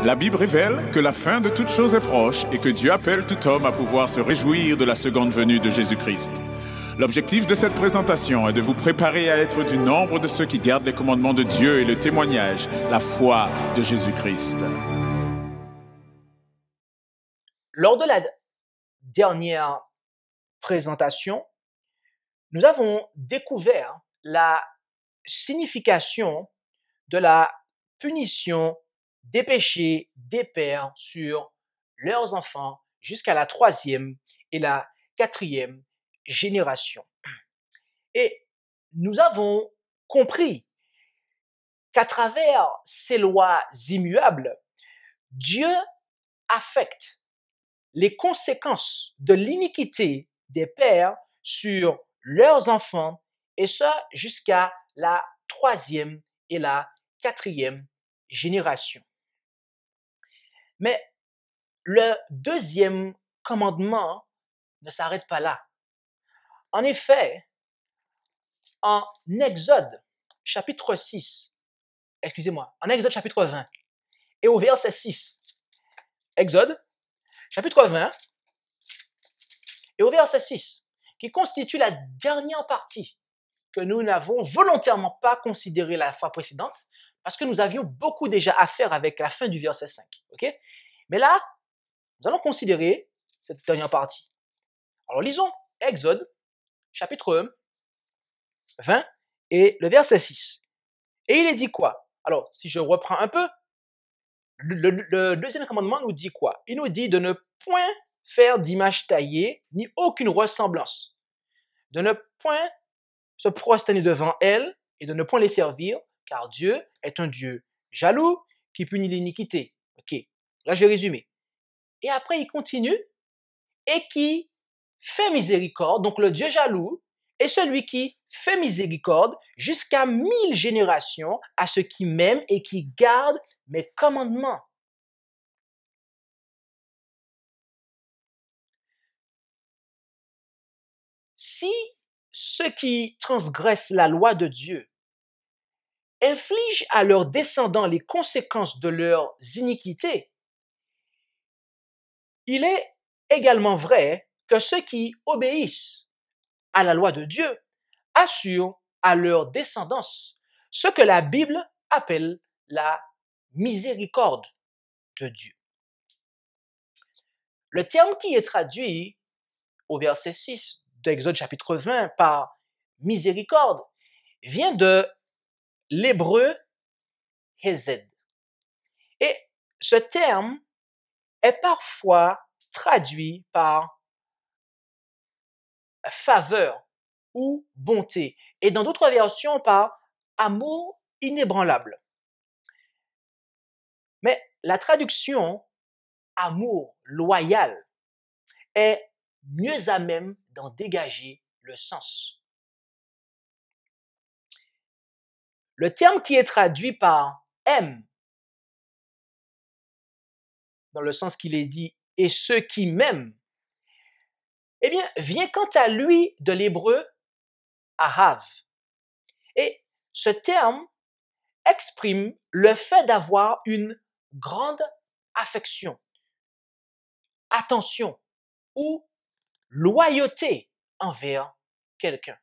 La Bible révèle que la fin de toute chose est proche et que Dieu appelle tout homme à pouvoir se réjouir de la seconde venue de Jésus-Christ. L'objectif de cette présentation est de vous préparer à être du nombre de ceux qui gardent les commandements de Dieu et le témoignage, la foi de Jésus-Christ. Lors de la dernière présentation, nous avons découvert la signification de la punition des péchés des pères sur leurs enfants jusqu'à la 3e et la 4e génération. Et nous avons compris qu'à travers ces lois immuables, Dieu affecte les conséquences de l'iniquité des pères sur leurs enfants, et ça jusqu'à la 3e et la 4e génération. Mais le deuxième commandement ne s'arrête pas là. En effet, en Exode chapitre 20, et au verset 6, Exode chapitre 20, et au verset 6, qui constitue la dernière partie que nous n'avons volontairement pas considérée la fois précédente, parce que nous avions beaucoup déjà à faire avec la fin du verset 5. Okay? Mais là, nous allons considérer cette dernière partie. Alors lisons Exode chapitre 20 et le verset 6. Et il est dit quoi? Alors, si je reprends un peu, le deuxième commandement nous dit quoi? Il nous dit de ne point faire d'image taillée, ni aucune ressemblance, de ne point se prosterner devant elle et de ne point les servir, car Dieu est un Dieu jaloux qui punit l'iniquité. Ok, là je vais résumer. Et après il continue, et qui fait miséricorde, donc le Dieu jaloux est celui qui fait miséricorde jusqu'à 1000 générations à ceux qui m'aiment et qui gardent mes commandements. Si ceux qui transgressent la loi de Dieu infligent à leurs descendants les conséquences de leurs iniquités, il est également vrai que ceux qui obéissent à la loi de Dieu assurent à leur descendance ce que la Bible appelle la miséricorde de Dieu. Le terme qui est traduit au verset 6 d'Exode chapitre 20 par miséricorde vient de l'hébreu hesed. Et ce terme est parfois traduit par faveur ou bonté, et dans d'autres versions par amour inébranlable. Mais la traduction amour loyal est mieux à même d'en dégager le sens. Le terme qui est traduit par aime, dans le sens qu'il est dit et ceux qui m'aiment, eh bien, vient quant à lui de l'hébreu ahav. Et ce terme exprime le fait d'avoir une grande affection, attention ou loyauté envers quelqu'un.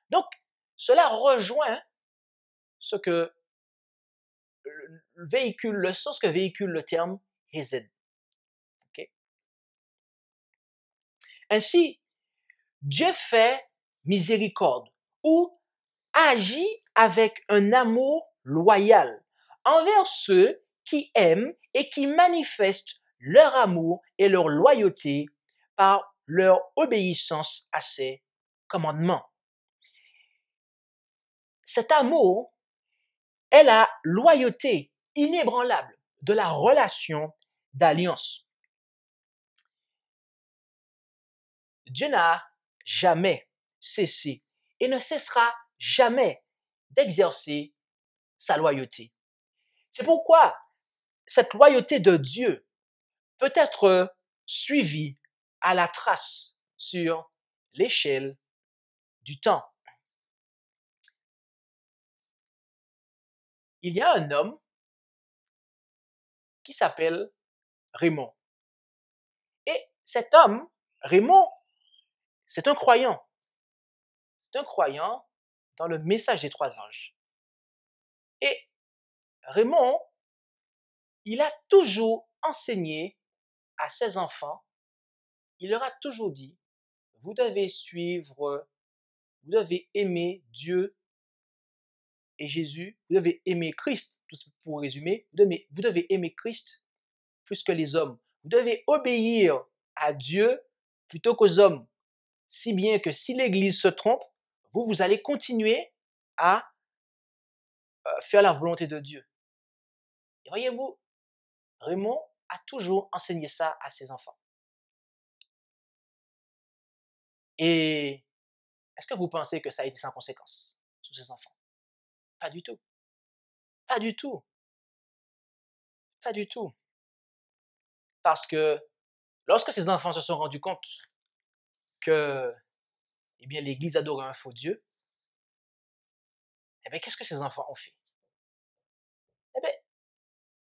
Donc, cela rejoint ce que véhicule, le sens que véhicule le terme hesed. Okay? Ainsi, Dieu fait miséricorde ou agit avec un amour loyal envers ceux qui aiment et qui manifestent leur amour et leur loyauté par leur obéissance à ses commandements. Cet amour est la loyauté inébranlable de la relation d'alliance. Dieu n'a jamais cessé et ne cessera jamais d'exercer sa loyauté. C'est pourquoi cette loyauté de Dieu peut être suivie à la trace sur l'échelle du temps. Il y a un homme qui s'appelle Raymond. Et cet homme, Raymond, c'est un croyant. C'est un croyant dans le message des trois anges. Et Raymond, il a toujours enseigné à ses enfants, il leur a toujours dit, vous devez suivre, vous devez aimer Dieu et Jésus, vous devez aimer Christ, pour résumer, vous devez aimer Christ plus que les hommes. Vous devez obéir à Dieu plutôt qu'aux hommes. Si bien que si l'Église se trompe, vous allez continuer à faire la volonté de Dieu. Et voyez-vous, Raymond a toujours enseigné ça à ses enfants. Et est-ce que vous pensez que ça a été sans conséquence sur ses enfants? Pas du tout. Pas du tout. Pas du tout. Parce que lorsque ses enfants se sont rendus compte que l'Église adorait un faux Dieu, qu'est-ce que ces enfants ont fait?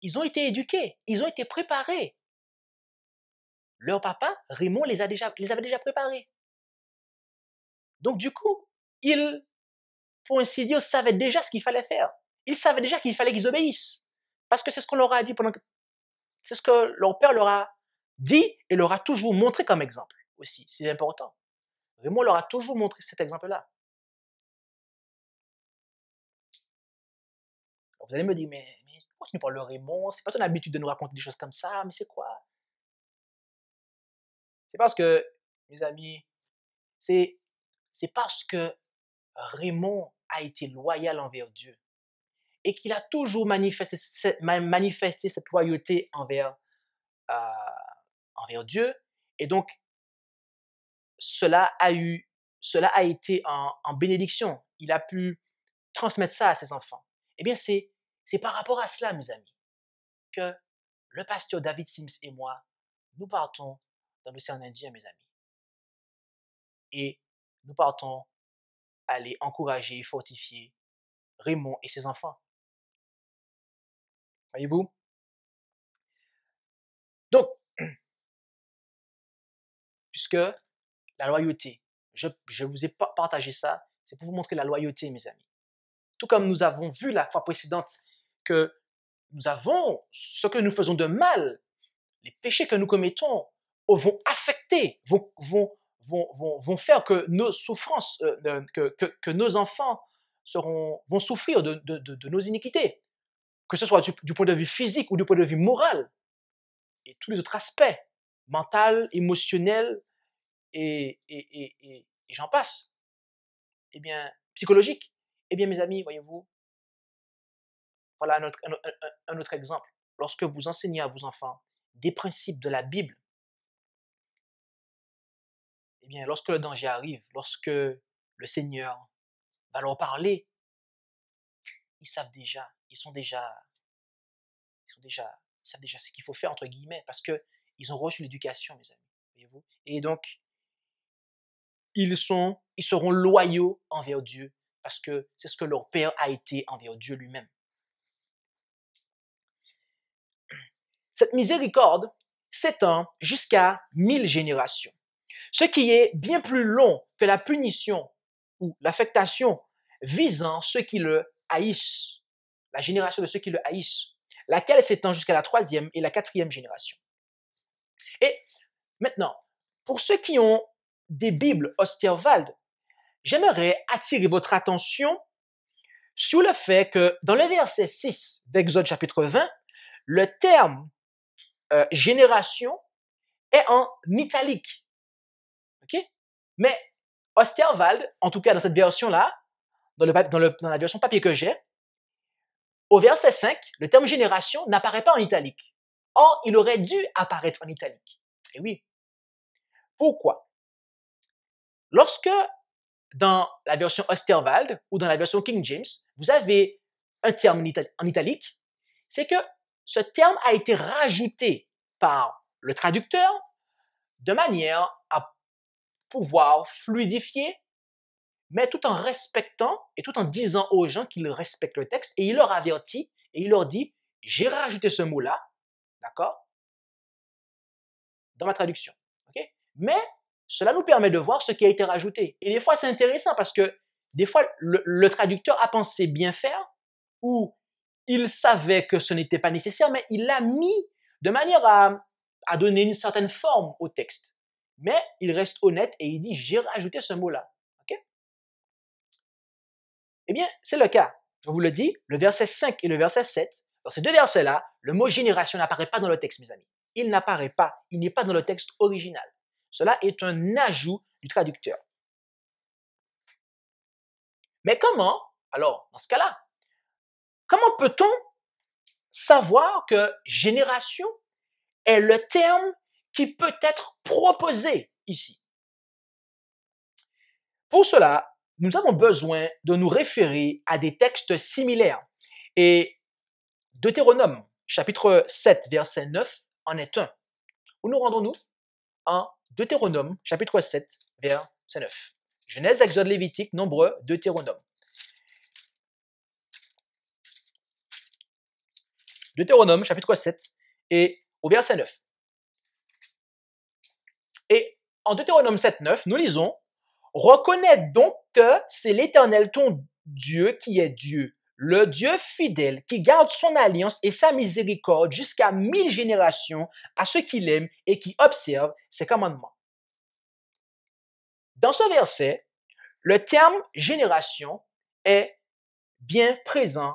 Ils ont été éduqués, ils ont été préparés. Leur papa, Raymond, les avait déjà préparés. Donc du coup, ils, pour ainsi dire, savaient déjà ce qu'il fallait faire. Ils savaient déjà qu'il fallait qu'ils obéissent. Parce que c'est ce qu'on leur a dit c'est ce que leur père leur a dit et leur a toujours montré comme exemple aussi. C'est important. Raymond leur a toujours montré cet exemple-là. Vous allez me dire, mais pourquoi tu nous parles de Raymond? C'est pas ton habitude de nous raconter des choses comme ça, mais c'est quoi? C'est parce que, mes amis, c'est parce que Raymond a été loyal envers Dieu et qu'il a toujours manifesté cette loyauté envers Dieu. Et donc, cela a été en bénédiction. Il a pu transmettre ça à ses enfants. Eh bien, c'est par rapport à cela, mes amis, que le pasteur David Sims et moi, nous partons dans l'océan Indien, mes amis. Et nous partons aller encourager et fortifier Raymond et ses enfants. Voyez-vous? Donc, puisque la loyauté, je vous ai partagé ça, c'est pour vous montrer la loyauté, mes amis. Tout comme nous avons vu la fois précédente que ce que nous faisons de mal, les péchés que nous commettons vont affecter, vont faire que nos souffrances, que nos enfants vont souffrir de nos iniquités, que ce soit du point de vue physique ou du point de vue moral, et tous les autres aspects, mental, émotionnel, et j'en passe, psychologique. Mes amis, voyez-vous, voilà un autre exemple. Lorsque vous enseignez à vos enfants des principes de la Bible, lorsque le danger arrive, lorsque le Seigneur va leur parler, ils savent déjà ce qu'il faut faire, entre guillemets, parce qu'ils ont reçu l'éducation, mes amis, voyez-vous. Et donc, ils seront loyaux envers Dieu, parce que c'est ce que leur père a été envers Dieu lui-même. Cette miséricorde s'étend jusqu'à 1000 générations, ce qui est bien plus long que la punition ou l'affectation visant ceux qui le haïssent, la génération de ceux qui le haïssent, laquelle s'étend jusqu'à la 3e et la 4e génération. Et maintenant, pour ceux qui ont des Bibles Osterwald, j'aimerais attirer votre attention sur le fait que dans le verset 6 d'Exode chapitre 20, le terme génération est en italique. Okay? Mais Osterwald, en tout cas dans cette version-là, dans la version papier que j'ai, au verset 5, le terme génération n'apparaît pas en italique. Or, il aurait dû apparaître en italique. Et oui. Pourquoi? Lorsque dans la version Osterwald ou dans la version King James, vous avez un terme en italique, c'est que ce terme a été rajouté par le traducteur de manière à pouvoir fluidifier, mais tout en respectant et tout en disant aux gens qu'ils respectent le texte, et il leur avertit et il leur dit, j'ai rajouté ce mot-là d'accord? Dans ma traduction, ok? Mais cela nous permet de voir ce qui a été rajouté. Et des fois, c'est intéressant parce que des fois, le traducteur a pensé bien faire ou il savait que ce n'était pas nécessaire, mais il l'a mis de manière à donner une certaine forme au texte. Mais il reste honnête et il dit, j'ai rajouté ce mot-là. Ok? Eh bien, c'est le cas. Je vous le dis, le verset 5 et le verset 7, dans ces deux versets-là, le mot génération n'apparaît pas dans le texte, mes amis. Il n'apparaît pas, il n'est pas dans le texte original. Cela est un ajout du traducteur. Mais comment, alors, dans ce cas-là, comment peut-on savoir que génération est le terme qui peut être proposé ici? Pour cela, nous avons besoin de nous référer à des textes similaires. Et Deutéronome, chapitre 7, verset 9, en est un. Où nous rendons-nous? En Deutéronome, chapitre 7, verset 9. Genèse, Exode, Lévitique, Nombreux, Deutéronome. Deutéronome, chapitre 7, et au verset 9. Et en Deutéronome 7, 9, nous lisons « Reconnais donc que c'est l'Éternel ton Dieu qui est Dieu, le Dieu fidèle qui garde son alliance et sa miséricorde jusqu'à 1000 générations à ceux qui l'aiment et qui observent ses commandements. » Dans ce verset, le terme « génération » est bien présent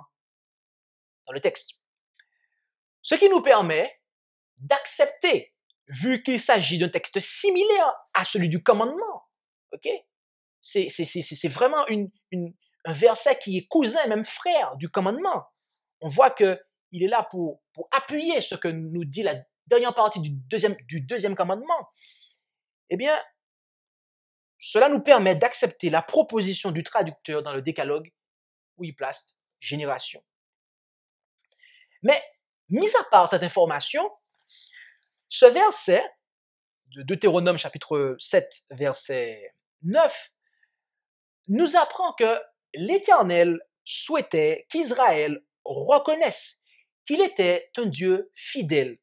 dans le texte. Ce qui nous permet d'accepter, vu qu'il s'agit d'un texte similaire à celui du commandement. Ok? C'est vraiment un verset qui est cousin, même frère du commandement. On voit qu'il est là pour appuyer ce que nous dit la dernière partie du deuxième commandement. Eh bien, cela nous permet d'accepter la proposition du traducteur dans le décalogue où il place génération. Mais, mis à part cette information, ce verset de Deutéronome chapitre 7, verset 9, nous apprend que l'Éternel souhaitait qu'Israël reconnaisse qu'il était un Dieu fidèle,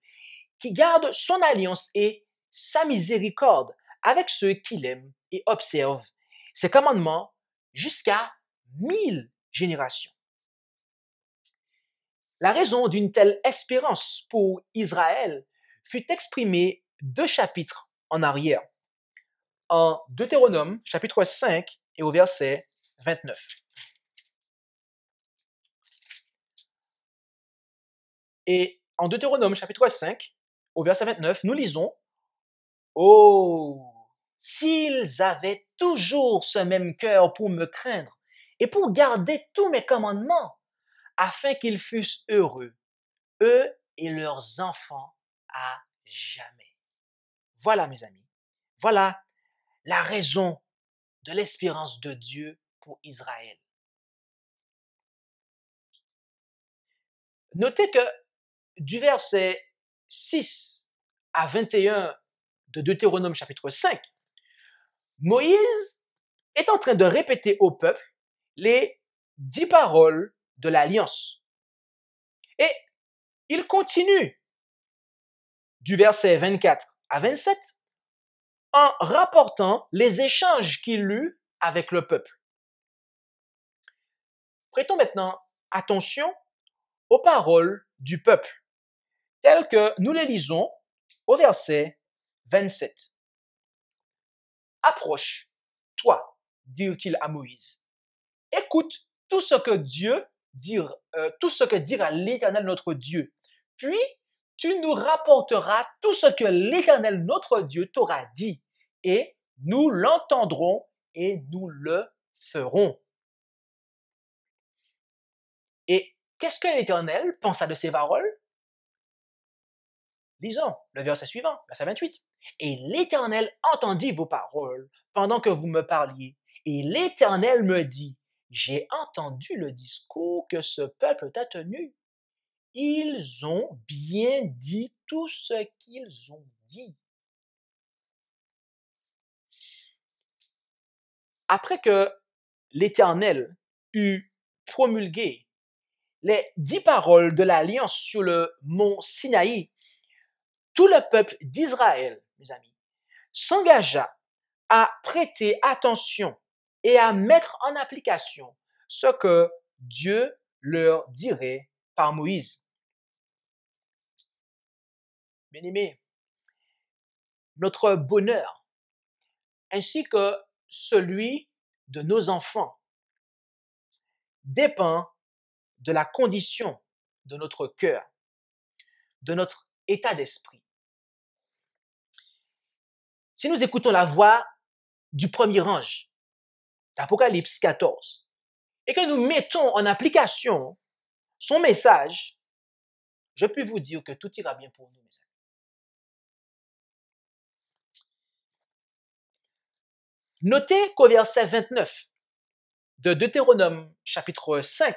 qui garde son alliance et sa miséricorde avec ceux qui l'aiment et observent ses commandements jusqu'à 1000 générations. La raison d'une telle espérance pour Israël fut exprimée 2 chapitres en arrière, en Deutéronome, chapitre 5, et au verset 29. Et en Deutéronome, chapitre 5, au verset 29, nous lisons « Oh, s'ils avaient toujours ce même cœur pour me craindre et pour garder tous mes commandements, afin qu'ils fussent heureux, eux et leurs enfants à jamais. » Voilà, mes amis, voilà la raison de l'espérance de Dieu pour Israël. Notez que du verset 6 à 21 de Deutéronome chapitre 5, Moïse est en train de répéter au peuple les 10 paroles de l'Alliance. Et il continue du verset 24 à 27 en rapportant les échanges qu'il eut avec le peuple. Prêtons maintenant attention aux paroles du peuple, telles que nous les lisons au verset 27. « Approche, toi, dirent-ils à Moïse, écoute tout ce que dira l'Éternel notre Dieu, puis tu nous rapporteras tout ce que l'Éternel notre Dieu t'aura dit, et nous l'entendrons et nous le ferons. » Et qu'est-ce que l'Éternel pensa de ces paroles? Lisons le verset suivant, verset 28. « Et l'Éternel entendit vos paroles pendant que vous me parliez, et l'Éternel me dit, j'ai entendu le discours que ce peuple t'a tenu. Ils ont bien dit tout ce qu'ils ont dit. » Après que l'Éternel eut promulgué les 10 paroles de l'Alliance sur le mont Sinaï, tout le peuple d'Israël, mes amis, s'engagea à prêter attention et à mettre en application ce que Dieu leur dirait par Moïse. Bien-aimés, notre bonheur, ainsi que celui de nos enfants, dépend de la condition de notre cœur, de notre état d'esprit. Si nous écoutons la voix du premier ange, Apocalypse 14, et que nous mettons en application son message, je puis vous dire que tout ira bien pour nous, mes amis. Notez qu'au verset 29 de Deutéronome chapitre 5,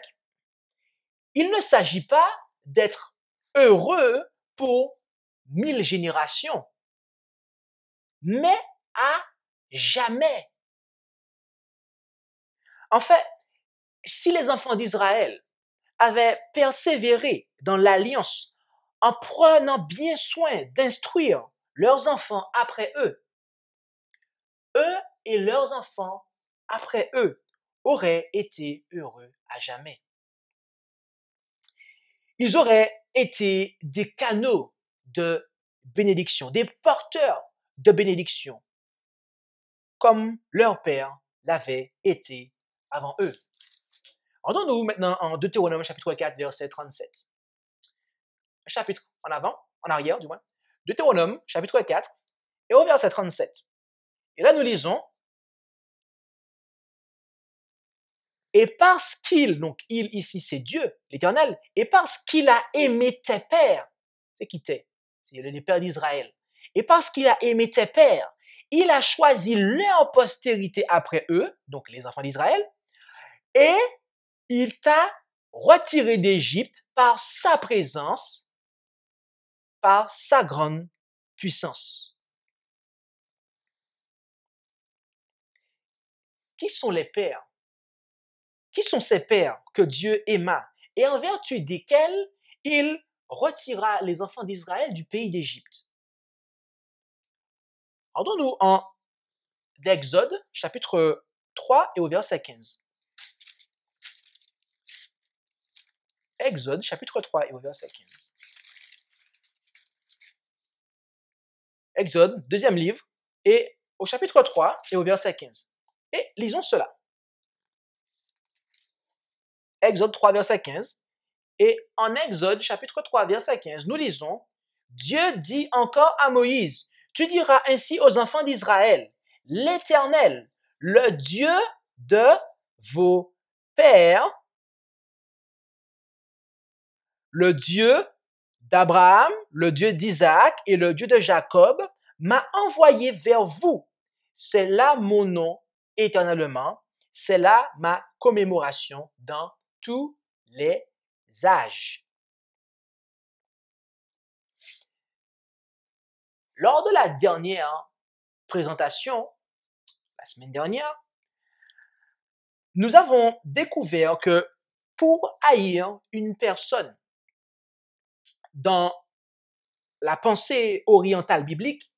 il ne s'agit pas d'être heureux pour 1000 générations, mais à jamais. En fait, si les enfants d'Israël avaient persévéré dans l'alliance en prenant bien soin d'instruire leurs enfants après eux et leurs enfants après eux auraient été heureux à jamais. Ils auraient été des canaux de bénédiction, des porteurs de bénédiction, comme leur père l'avait été avant eux. Rendons-nous maintenant en Deutéronome chapitre 4, verset 37. Un chapitre en avant, en arrière du moins. Deutéronome chapitre 4 et au verset 37. Et là nous lisons, et parce qu'il, donc il ici c'est Dieu, l'Éternel, et parce qu'il a aimé tes pères, c'est qui t'es, c'est les pères d'Israël, et parce qu'il a aimé tes pères, il a choisi leur postérité après eux, donc les enfants d'Israël, et il t'a retiré d'Égypte par sa présence, par sa grande puissance. Qui sont les pères? Qui sont ces pères que Dieu aima et en vertu desquels il retira les enfants d'Israël du pays d'Égypte? Rendons-nous en d'Exode, chapitre 3 et au verset 15. Exode, chapitre 3 et au verset 15. Exode, deuxième livre, et au chapitre 3 et au verset 15. Et lisons cela. Exode 3, verset 15. Et en Exode, chapitre 3, verset 15, nous lisons, Dieu dit encore à Moïse, tu diras ainsi aux enfants d'Israël, l'Éternel, le Dieu de vos pères, le Dieu d'Abraham, le Dieu d'Isaac et le Dieu de Jacob, m'a envoyé vers vous. C'est là mon nom éternellement, c'est là ma commémoration dans tous les âges. Lors de la dernière présentation, la semaine dernière, nous avons découvert que pour haïr une personne dans la pensée orientale biblique,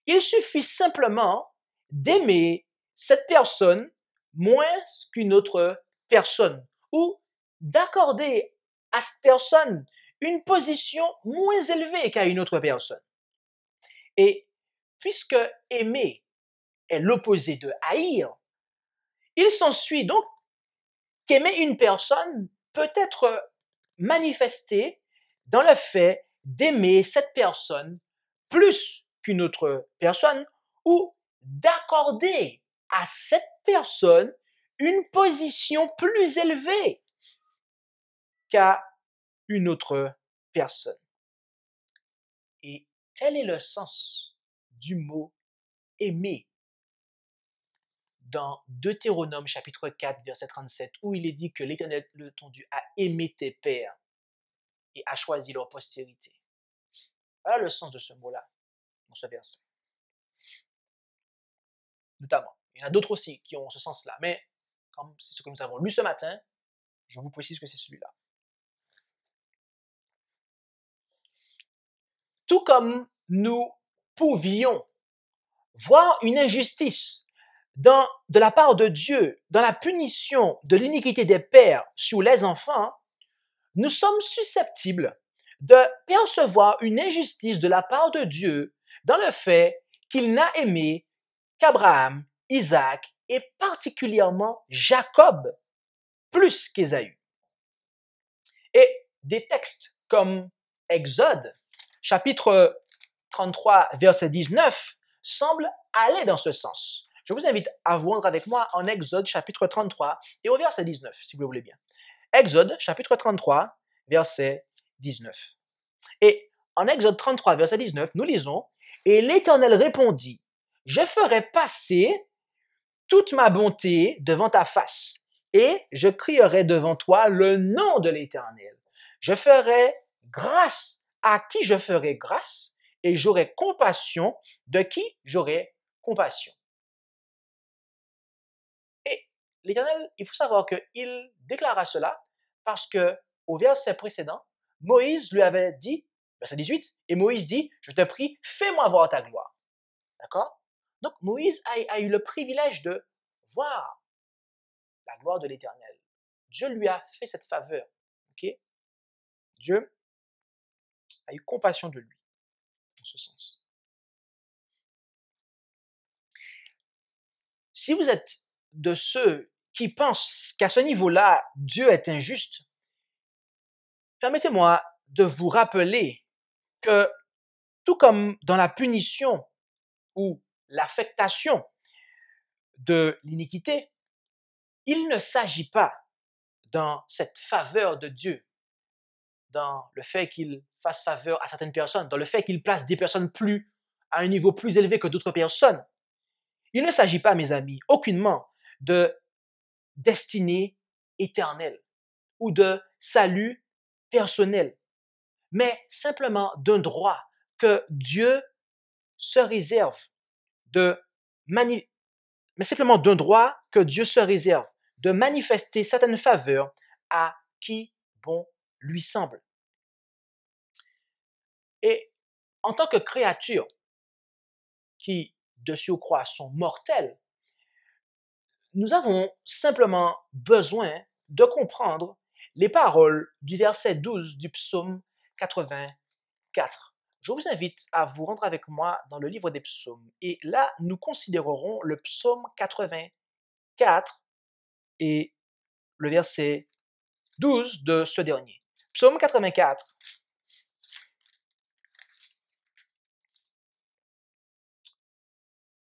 il suffit simplement d'aimer cette personne moins qu'une autre personne ou d'accorder à cette personne une position moins élevée qu'à une autre personne. Et puisque aimer est l'opposé de haïr, il s'ensuit donc qu'aimer une personne peut être manifesté dans le fait d'aimer cette personne plus qu'une autre personne ou d'accorder à cette personne une position plus élevée qu'à une autre personne. Et tel est le sens du mot aimer dans Deutéronome chapitre 4, verset 37, où il est dit que l'Éternel, ton Dieu, a aimé tes pères et a choisi leur postérité. Voilà le sens de ce mot-là, dans ce verset. Notamment. Il y en a d'autres aussi qui ont ce sens-là, mais comme c'est ce que nous avons lu ce matin, je vous précise que c'est celui-là. tout comme nous pouvions voir une injustice de la part de Dieu dans la punition de l'iniquité des pères sur les enfants, nous sommes susceptibles de percevoir une injustice de la part de Dieu dans le fait qu'il n'a aimé qu'Abraham, Isaac et particulièrement Jacob plus qu'Ésaü. Et des textes comme Exode, chapitre 33, verset 19, semblent aller dans ce sens. Je vous invite à vous rendre avec moi en Exode, chapitre 33, et au verset 19, si vous le voulez bien. Exode, chapitre 33, verset 19. Et en Exode 33, verset 19, nous lisons, « Et l'Éternel répondit, je ferai passer toute ma bonté devant ta face, et je crierai devant toi le nom de l'Éternel. Je ferai grâce à qui je ferai grâce, et j'aurai compassion de qui j'aurai compassion. » Et l'Éternel, il faut savoir qu'il déclara cela parce que au verset précédent, Moïse lui avait dit, verset 18, et Moïse dit, je te prie, fais-moi voir ta gloire. D'accord? Donc Moïse a eu le privilège de voir la gloire de l'Éternel. Dieu lui a fait cette faveur. Okay? Dieu a eu compassion de lui, en ce sens. Si vous êtes de ceux qui pensent qu'à ce niveau-là, Dieu est injuste, permettez-moi de vous rappeler que tout comme dans la punition ou l'affectation de l'iniquité, il ne s'agit pas dans cette faveur de Dieu, dans le fait qu'il fasse faveur à certaines personnes, dans le fait qu'il place des personnes à un niveau plus élevé que d'autres personnes. Il ne s'agit pas, mes amis, aucunement de destinée éternelle ou de salut personnel, mais simplement d'un droit que Dieu se réserve mais simplement d'un droit que Dieu se réserve de manifester certaines faveurs à qui bon lui semble. Et en tant que créatures qui, de surcroît, sont mortelles, nous avons simplement besoin de comprendre les paroles du verset 12 du psaume 84. Je vous invite à vous rendre avec moi dans le livre des psaumes. Et là, nous considérerons le psaume 84 et le verset 12 de ce dernier. Psaume 84.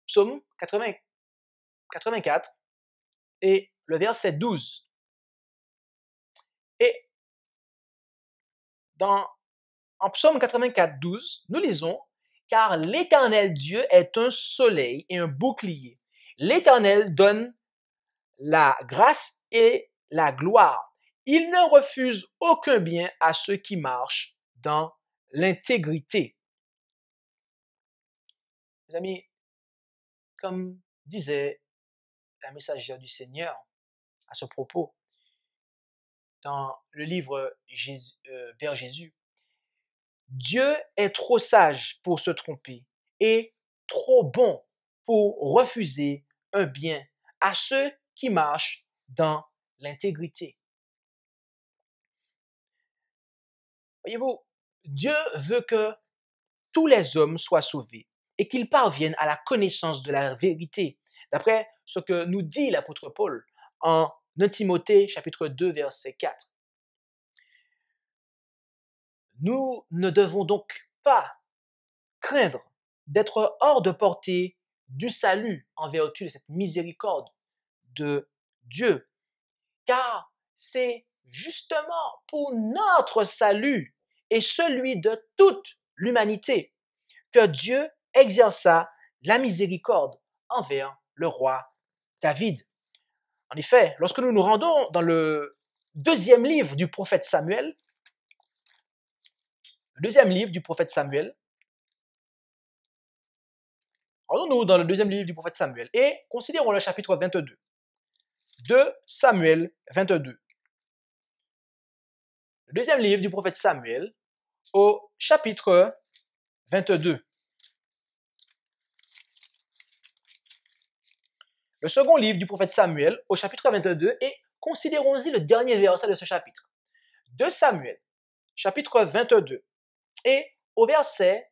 Psaume 84 et le verset 12. Et en Psaume 84, 12, nous lisons « Car l'Éternel Dieu est un soleil et un bouclier. L'Éternel donne la grâce et la gloire. Il ne refuse aucun bien à ceux qui marchent dans l'intégrité. » Mes amis, comme disait la messagère du Seigneur à ce propos, dans le livre Vers Jésus, Dieu est trop sage pour se tromper et trop bon pour refuser un bien à ceux qui marchent dans l'intégrité. Voyez-vous, Dieu veut que tous les hommes soient sauvés et qu'ils parviennent à la connaissance de la vérité, d'après ce que nous dit l'apôtre Paul en 1 Timothée chapitre 2 verset 4. Nous ne devons donc pas craindre d'être hors de portée du salut en vertu de cette miséricorde de Dieu, car c'est justement pour notre salut et celui de toute l'humanité que Dieu exerça la miséricorde envers le roi David. En effet, lorsque nous nous rendons dans le deuxième livre du prophète Samuel, rendons-nous dans le deuxième livre du prophète Samuel et considérons le chapitre 22. De Samuel 22. Le deuxième livre du prophète Samuel au chapitre 22. Le second livre du prophète Samuel, au chapitre 22, et considérons-y le dernier verset de ce chapitre. 2 Samuel, chapitre 22, et au verset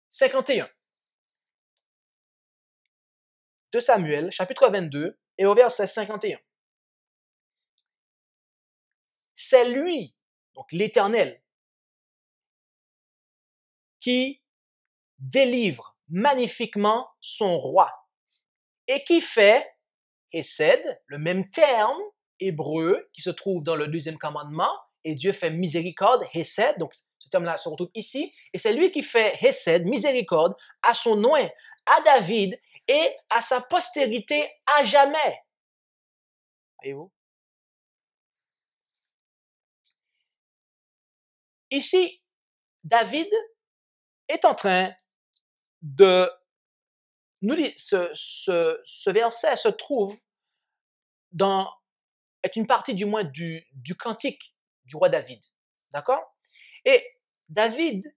51. 2 Samuel, chapitre 22, et au verset 51. C'est lui, donc l'Éternel, qui délivre magnifiquement son roi et qui fait Hesed, le même terme hébreu qui se trouve dans le deuxième commandement, et Dieu fait miséricorde, Hesed, donc ce terme-là se retrouve ici, et c'est lui qui fait Hesed, miséricorde, à son nom, à David et à sa postérité à jamais. Voyez-vous? Ici, David est en train de nous dire, ce verset se trouve est une partie du moins du cantique du roi David. D'accord? Et David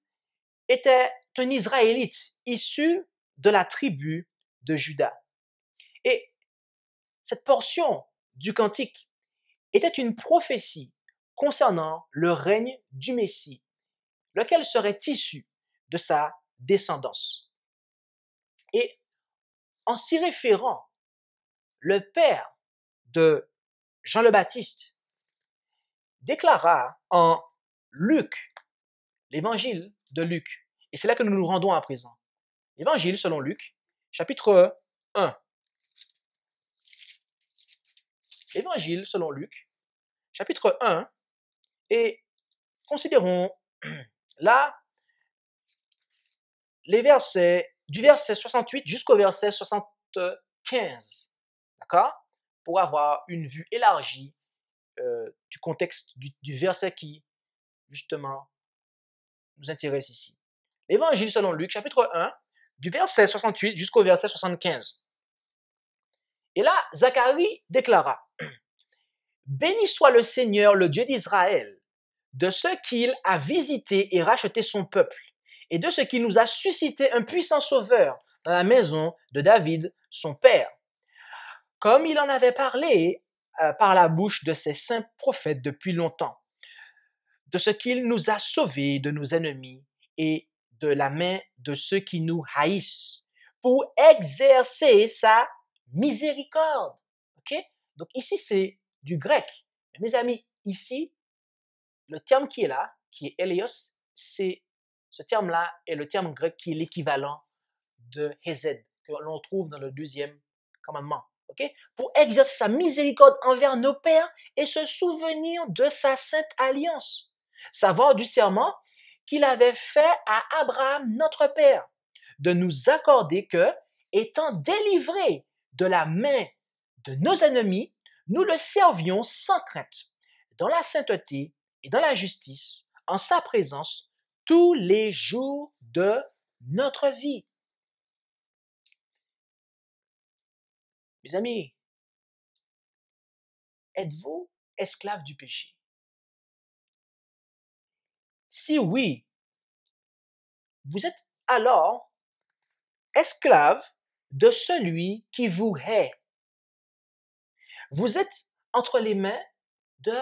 était un Israélite issu de la tribu de Juda. Et cette portion du cantique était une prophétie concernant le règne du Messie, lequel serait issu de sa descendance. Et en s'y référant, le père de Jean le Baptiste déclara en Luc, l'évangile de Luc, et c'est là que nous nous rendons à présent. L'évangile selon Luc, chapitre 1. L'évangile selon Luc, chapitre 1, et considérons là les versets, du verset 68 jusqu'au verset 75, d'accord? Pour avoir une vue élargie du contexte du verset qui, justement, nous intéresse ici. L'évangile selon Luc, chapitre 1, du verset 68 jusqu'au verset 75. Et là, Zacharie déclara, « Béni soit le Seigneur, le Dieu d'Israël, de ce qu'il a visité et racheté son peuple, et de ce qu'il nous a suscité un puissant sauveur dans la maison de David, son père, comme il en avait parlé par la bouche de ses saints prophètes depuis longtemps, de ce qu'il nous a sauvés de nos ennemis et de la main de ceux qui nous haïssent, pour exercer sa miséricorde. » Ok? Donc ici, c'est du grec. Mes amis, ici, le terme qui est là, qui est Elios, ce terme-là est le terme grec qui est l'équivalent de Hesed, que l'on trouve dans le deuxième commandement. Okay? Pour exercer sa miséricorde envers nos pères et se souvenir de sa sainte alliance. Savoir du serment qu'il avait fait à Abraham, notre père, de nous accorder que, étant délivrés de la main de nos ennemis, nous le servions sans crainte, dans la sainteté et dans la justice, en sa présence, tous les jours de notre vie. Mes amis, êtes-vous esclaves du péché? Si oui, vous êtes alors esclaves de celui qui vous hait. Vous êtes entre les mains de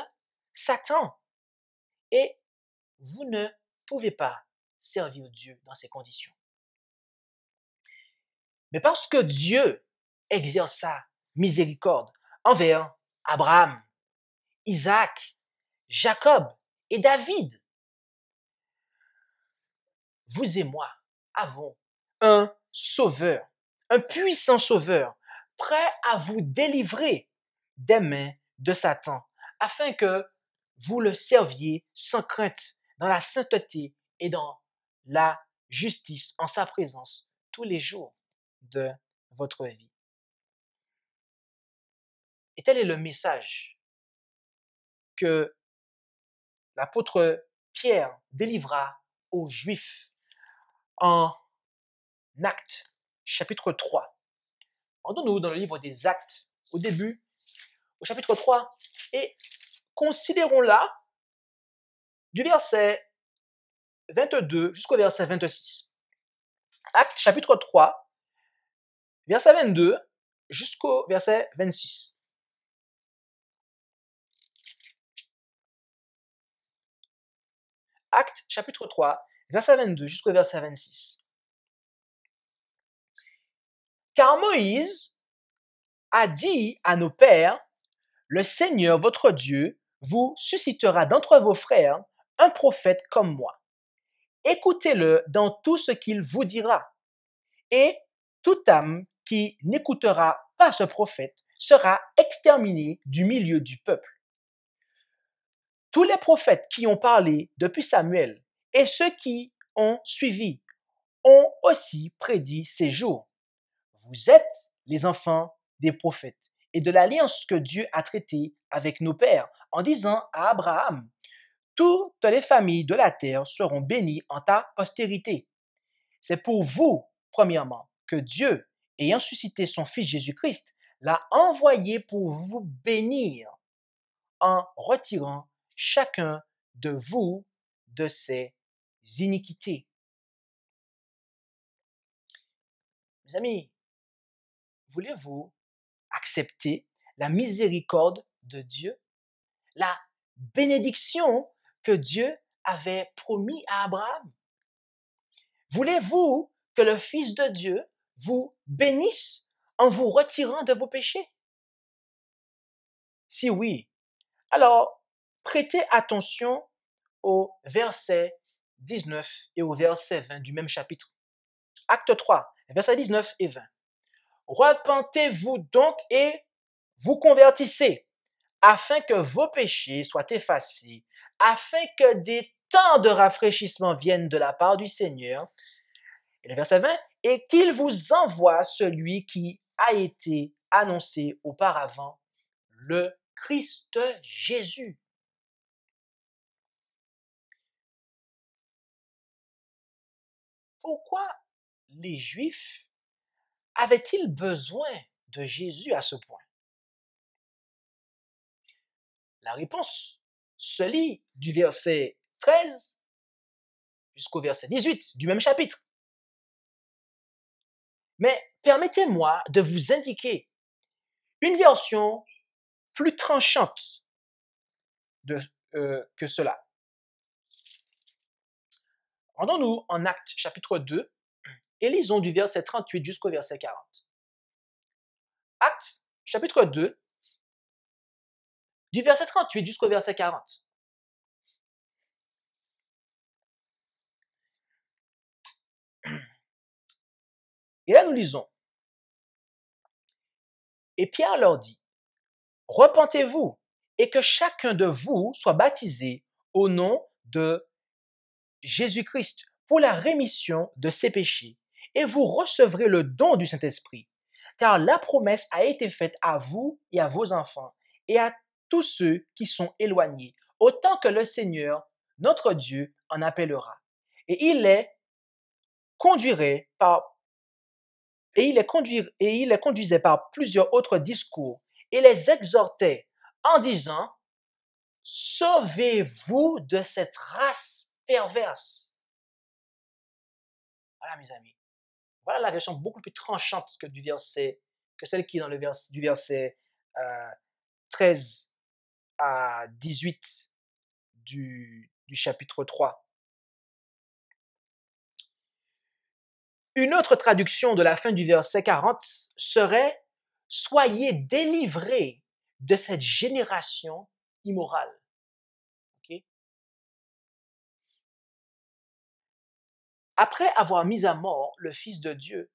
Satan et vous ne pouvez pas servir Dieu dans ces conditions. Mais parce que Dieu exerce sa miséricorde envers Abraham, Isaac, Jacob et David, vous et moi avons un sauveur, un puissant sauveur, prêt à vous délivrer des mains de Satan, afin que vous le serviez sans crainte, dans la sainteté et dans la justice, en sa présence, tous les jours de votre vie. Et tel est le message que l'apôtre Pierre délivra aux Juifs en Actes, chapitre 3. Rendons-nous dans le livre des Actes, au début, au chapitre 3, et considérons là, du verset 22 jusqu'au verset 26. Actes chapitre 3, verset 22 jusqu'au verset 26. Actes chapitre 3, verset 22 jusqu'au verset 26. Car Moïse a dit à nos pères, le Seigneur votre Dieu vous suscitera d'entre vos frères un prophète comme moi. Écoutez-le dans tout ce qu'il vous dira. Et toute âme qui n'écoutera pas ce prophète sera exterminée du milieu du peuple. Tous les prophètes qui ont parlé depuis Samuel et ceux qui ont suivi ont aussi prédit ces jours. Vous êtes les enfants des prophètes et de l'alliance que Dieu a traitée avec nos pères en disant à Abraham, toutes les familles de la terre seront bénies en ta postérité. C'est pour vous, premièrement, que Dieu, ayant suscité son Fils Jésus-Christ, l'a envoyé pour vous bénir en retirant chacun de vous de ses iniquités. Mes amis, voulez-vous accepter la miséricorde de Dieu, la bénédiction que Dieu avait promis à Abraham? Voulez-vous que le Fils de Dieu vous bénisse en vous retirant de vos péchés? Si oui, alors prêtez attention au verset 19 et au verset 20 du même chapitre. Acte 3, versets 19 et 20. Repentez-vous donc et vous convertissez, afin que vos péchés soient effacés, afin que des temps de rafraîchissement viennent de la part du Seigneur. Et le verset 20, et qu'il vous envoie celui qui a été annoncé auparavant, le Christ Jésus. Pourquoi les Juifs avaient-ils besoin de Jésus à ce point? La réponse se lit du verset 13 jusqu'au verset 18 du même chapitre. Mais permettez-moi de vous indiquer une version plus tranchante que cela. Rendons-nous en Actes chapitre 2 et lisons du verset 38 jusqu'au verset 40. Actes chapitre 2, du verset 38 jusqu'au verset 40. Et là, nous lisons. Et Pierre leur dit, repentez-vous et que chacun de vous soit baptisé au nom de Jésus-Christ pour la rémission de ses péchés, et vous recevrez le don du Saint-Esprit, car la promesse a été faite à vous et à vos enfants, et à tous ceux qui sont éloignés, autant que le Seigneur, notre Dieu, en appellera. Et il les conduisait par plusieurs autres discours, et les exhortait en disant, sauvez-vous de cette race perverse. Voilà, mes amis. Voilà la version beaucoup plus tranchante que celle qui est dans du verset 13 à 18 du chapitre 3. Une autre traduction de la fin du verset 40 serait « Soyez délivrés de cette génération immorale ». Okay? Après avoir mis à mort le Fils de Dieu,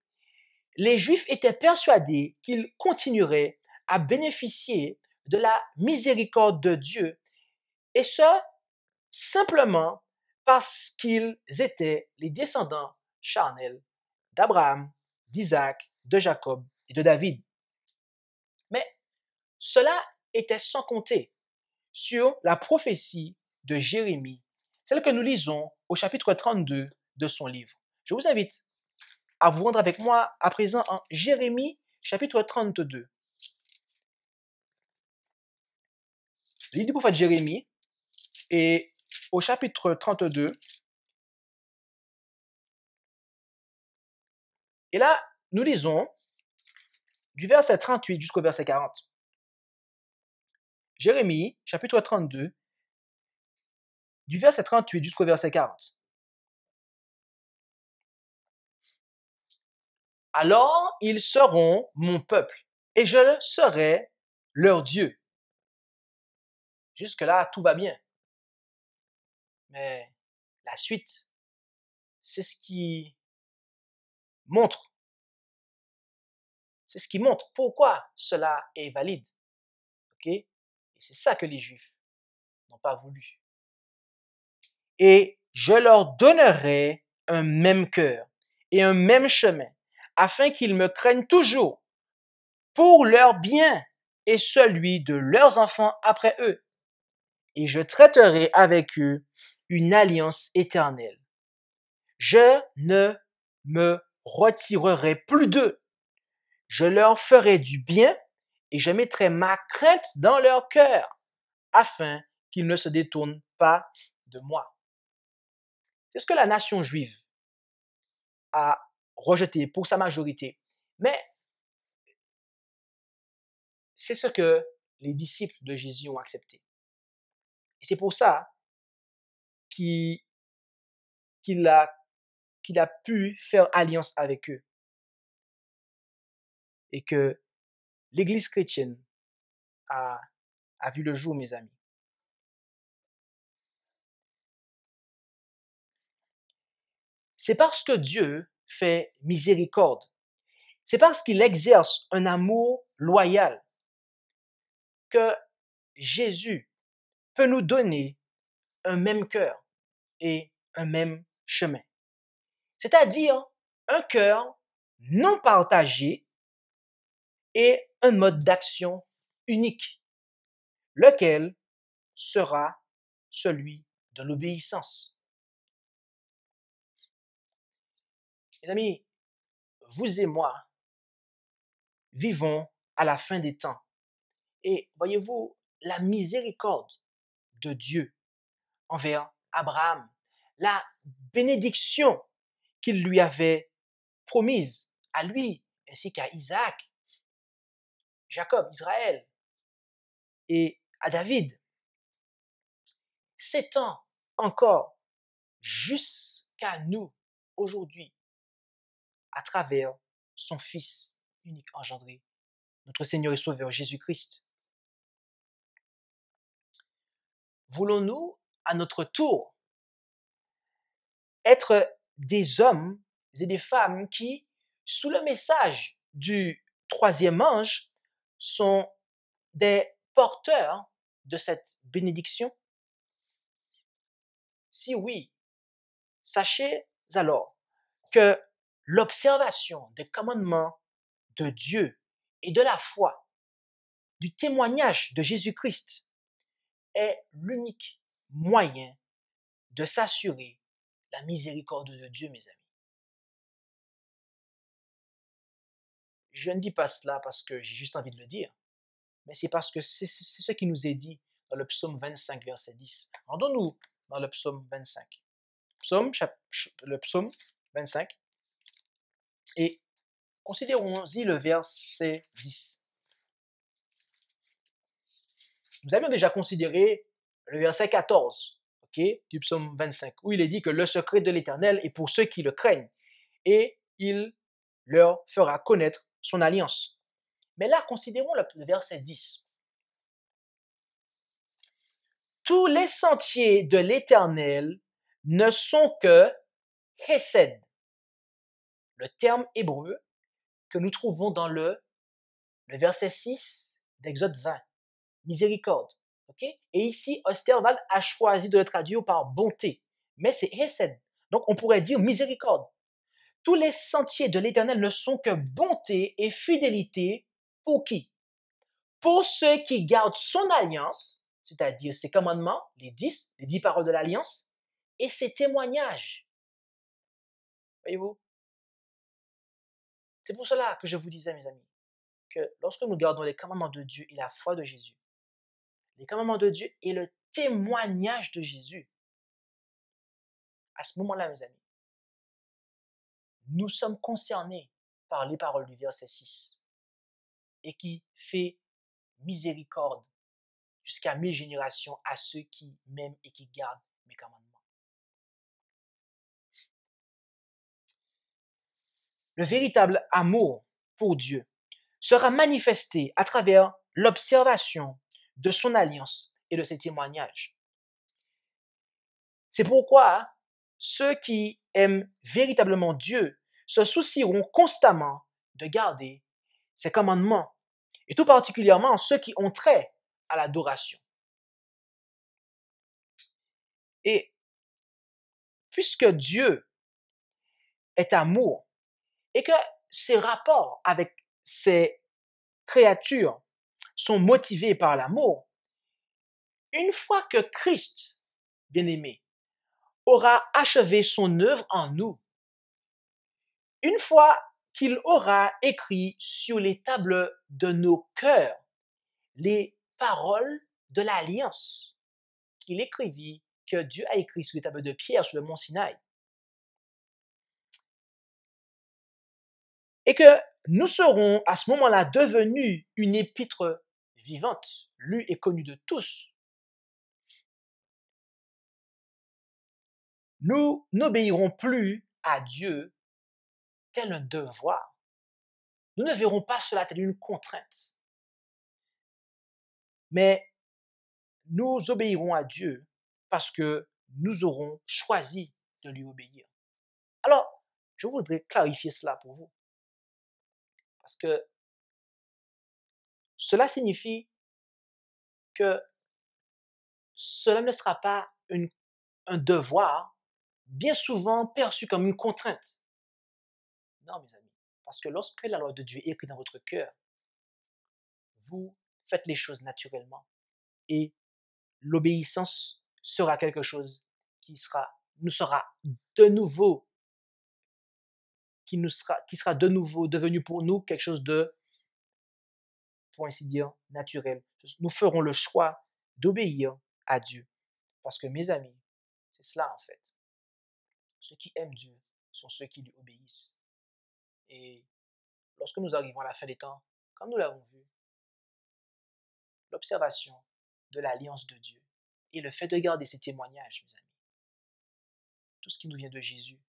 les Juifs étaient persuadés qu'ils continueraient à bénéficier de la miséricorde de Dieu, et ce, simplement parce qu'ils étaient les descendants charnels d'Abraham, d'Isaac, de Jacob et de David. Mais cela était sans compter sur la prophétie de Jérémie, celle que nous lisons au chapitre 32 de son livre. Je vous invite à vous rendre avec moi à présent en Jérémie chapitre 32. Le livre du prophète Jérémie et au chapitre 32, Et là, nous lisons du verset 38 jusqu'au verset 40. Jérémie, chapitre 32, du verset 38 jusqu'au verset 40. Alors ils seront mon peuple, et je serai leur Dieu. Jusque-là, tout va bien. Mais la suite, c'est ce qui montre. C'est ce qui montre pourquoi cela est valide. Ok? Et c'est ça que les Juifs n'ont pas voulu. Et je leur donnerai un même cœur et un même chemin, afin qu'ils me craignent toujours pour leur bien et celui de leurs enfants après eux. Et je traiterai avec eux une alliance éternelle. Je ne me retirerai plus d'eux. Je leur ferai du bien et je mettrai ma crainte dans leur cœur, afin qu'ils ne se détournent pas de moi. C'est ce que la nation juive a rejeté pour sa majorité. Mais c'est ce que les disciples de Jésus ont accepté. Et c'est pour ça qu'il a pu faire alliance avec eux. Et que l'Église chrétienne a vu le jour, mes amis. C'est parce que Dieu fait miséricorde. C'est parce qu'il exerce un amour loyal que Jésus peut nous donner un même cœur et un même chemin. C'est-à-dire un cœur non partagé et un mode d'action unique, lequel sera celui de l'obéissance. Mes amis, vous et moi vivons à la fin des temps. Et voyez-vous, la miséricorde de Dieu envers Abraham, la bénédiction qu'il lui avait promise à lui, ainsi qu'à Isaac, Jacob, Israël et à David, s'étend encore jusqu'à nous aujourd'hui à travers son Fils unique engendré, notre Seigneur et Sauveur Jésus-Christ. Voulons-nous, à notre tour, être des hommes et des femmes qui, sous le message du troisième ange, sont des porteurs de cette bénédiction? Si oui, sachez alors que l'observation des commandements de Dieu et de la foi, du témoignage de Jésus-Christ, est l'unique moyen de s'assurer la miséricorde de Dieu, mes amis. Je ne dis pas cela parce que j'ai juste envie de le dire, mais c'est parce que c'est ce qui nous est dit dans le psaume 25, verset 10. Rendons-nous dans le psaume 25. Le psaume 25. Et considérons-y le verset 10. Nous avions déjà considéré le verset 14, du psaume 25, où il est dit que le secret de l'Éternel est pour ceux qui le craignent, et il leur fera connaître son alliance. Mais là, considérons le verset 10. Tous les sentiers de l'Éternel ne sont que Hesed, le terme hébreu que nous trouvons dans le verset 6 d'Exode 20, miséricorde. Et ici, Osterwald a choisi de le traduire par bonté, mais c'est Hesed. Donc, on pourrait dire miséricorde. Tous les sentiers de l'Éternel ne sont que bonté et fidélité pour qui? Pour ceux qui gardent son alliance, c'est-à-dire ses commandements, les 10 paroles de l'alliance, et ses témoignages. Voyez-vous? C'est pour cela que je vous disais, mes amis, que lorsque nous gardons les commandements de Dieu et la foi de Jésus, les commandements de Dieu et le témoignage de Jésus, à ce moment-là, mes amis, nous sommes concernés par les paroles du verset 6 et qui fait miséricorde jusqu'à 1000 générations à ceux qui m'aiment et qui gardent mes commandements. Le véritable amour pour Dieu sera manifesté à travers l'observation de son alliance et de ses témoignages. C'est pourquoi ceux qui aiment véritablement Dieu se soucieront constamment de garder ses commandements, et tout particulièrement ceux qui ont trait à l'adoration. Et puisque Dieu est amour et que ses rapports avec ses créatures sont motivés par l'amour, une fois que Christ, bien-aimé, aura achevé son œuvre en nous, une fois qu'il aura écrit sur les tables de nos cœurs les paroles de l'alliance qu'il écrivit, que Dieu a écrit sur les tables de pierre sur le mont Sinaï, et que nous serons à ce moment-là devenus une épître vivante, lue et connue de tous, nous n'obéirons plus à Dieu tel un devoir. Nous ne verrons pas cela tel une contrainte, mais nous obéirons à Dieu parce que nous aurons choisi de lui obéir. Alors, je voudrais clarifier cela pour vous, parce que cela signifie que cela ne sera pas un devoir bien souvent perçu comme une contrainte. Non, mes amis, parce que lorsque la loi de Dieu est écrite dans votre cœur, vous faites les choses naturellement et l'obéissance sera quelque chose qui sera de nouveau devenu pour nous quelque chose de, pour ainsi dire, naturel. Nous ferons le choix d'obéir à Dieu. Parce que mes amis, c'est cela en fait. Ceux qui aiment Dieu sont ceux qui lui obéissent. Et lorsque nous arrivons à la fin des temps, comme nous l'avons vu, l'observation de l'alliance de Dieu et le fait de garder ses témoignages, mes amis, tout ce qui nous vient de Jésus,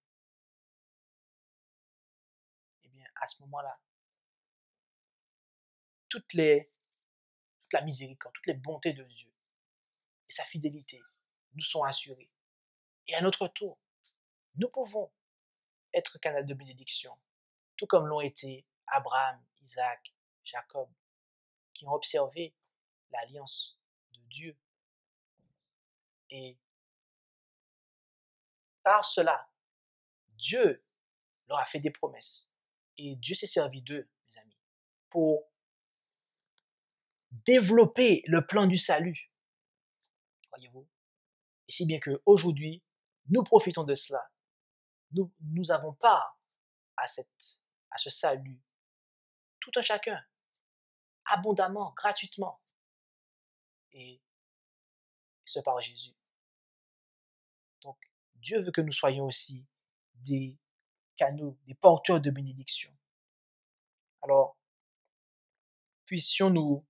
eh bien, à ce moment-là, toute la miséricorde, toutes les bontés de Dieu et sa fidélité nous sont assurées. Et à notre tour, nous pouvons être canal de bénédiction, tout comme l'ont été Abraham, Isaac, Jacob, qui ont observé l'alliance de Dieu. Et par cela, Dieu leur a fait des promesses. Et Dieu s'est servi d'eux, mes amis, pour développer le plan du salut. Voyez-vous? Et si bien qu'aujourd'hui, nous profitons de cela. Nous avons part à ce salut, tout un chacun, abondamment, gratuitement. Et ce par Jésus. Donc, Dieu veut que nous soyons aussi des canaux, des porteurs de bénédiction. Alors, puissions-nous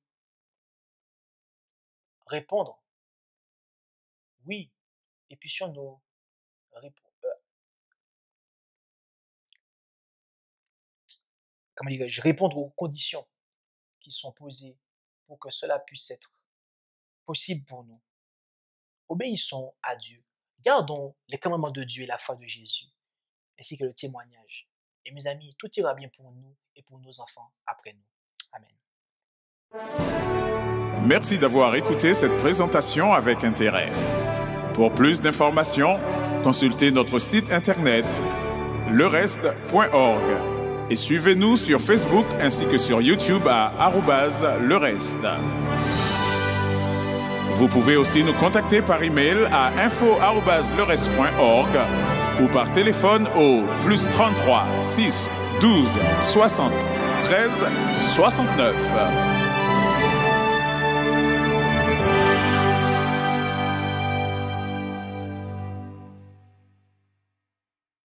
répondre oui, et puissions-nous répondre aux conditions qui sont posées pour que cela puisse être possible pour nous. Obéissons à Dieu. Gardons les commandements de Dieu et la foi de Jésus, ainsi que le témoignage. Et mes amis, tout ira bien pour nous et pour nos enfants après nous. Amen. Merci d'avoir écouté cette présentation avec intérêt. Pour plus d'informations, consultez notre site internet lereste.org et suivez-nous sur Facebook ainsi que sur YouTube à @lereste. Vous pouvez aussi nous contacter par email à info@lereste.org ou par téléphone au +33 6 12 60 13 69.